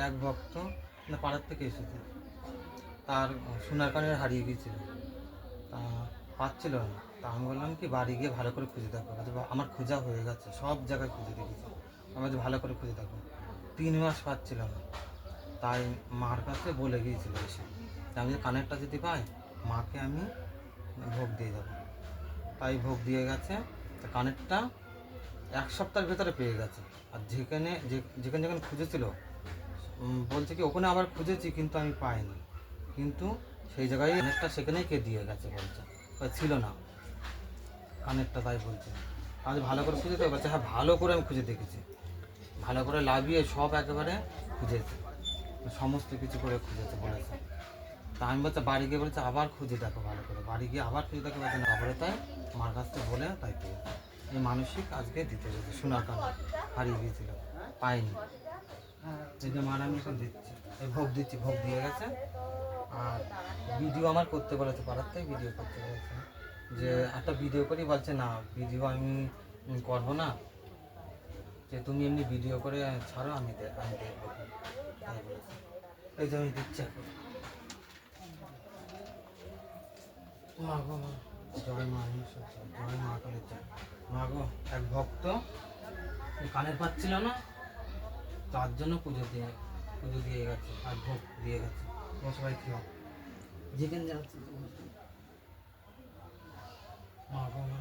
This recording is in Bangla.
এক ভক্ত না পাড়ার থেকে এসেছে, তার সোনার কানের হারিয়ে গিয়েছিল, তা পাচ্ছিল না। তা আমি বললাম কি বাড়ি গিয়ে ভালো করে খুঁজে দেখো, আমার খোঁজা হয়ে গেছে, সব জায়গায় খুঁজে দেখেছি, আমার ভালো করে খুঁজে দেখো। 3 মাস পাচ্ছিল না, তাই মার কাছে বলে গিয়েছিল এসে আমি কানেরটা যদি পাই মাকে আমি ভোগ দিয়ে যাবো। তাই ভোগ দিয়ে গেছে। তা কানেরটা 1 সপ্তাহের ভেতরে পেয়ে গেছে। আর যেখানে যেখানে যেখানে খুঁজেছিল বলছে কি ওখানে আবার খুঁজেছি কিন্তু আমি পাইনি, কিন্তু সেই জায়গায় কানেরটা সেখানেই কে দিয়ে গেছে বলছে, ছিল না কানেরটা, তাই বলছে। আজ ভালো করে খুঁজে তো বলছে হ্যাঁ ভালো করে আমি খুঁজে দেখেছি, ভালো করে লাভিয়ে সব একেবারে খুঁজেছে, সমস্ত কিছু করে খুঁজেছে বলেছে। তা আমি বলছে বাড়ি গিয়ে বলছে আবার খুঁজে দেখো ভালো করে, বাড়ি গিয়ে আবার খুঁজে দেখো বলছে তারপরে তাই মার কাছ থেকে বলে তাই পেয়েছে। এই মানসিক আজকে দিতে গেছে সোনার কানে হারিয়ে গিয়েছিল, পাইনি। এই যে মার আমি এখন দিচ্ছি, এই ভোগ দিচ্ছি, ভোগ দিয়ে গেছে। আর ভিডিও আমার করতে বলেছে, পাড়ার থেকে ভিডিও করতে বলেছে, যে একটা ভিডিও করি, বলছে না ভিডিও আমি করবো না, যে তুমি এমনি ভিডিও করে ছাড়ো, আমি দেখবো, তাই বলেছে। এই যে আমি দিচ্ছি এখন। মা গো মা, জয় মা, জয় মা কালীর জয়। মা গো, এক ভক্ত কানের পাচ্ছিল না, তার জন্য পুজো দিয়ে গেছে, আর ভোগ দিয়ে গেছে। তোমার সবাই খেও, যেখানে যাচ্ছে মা গো মা।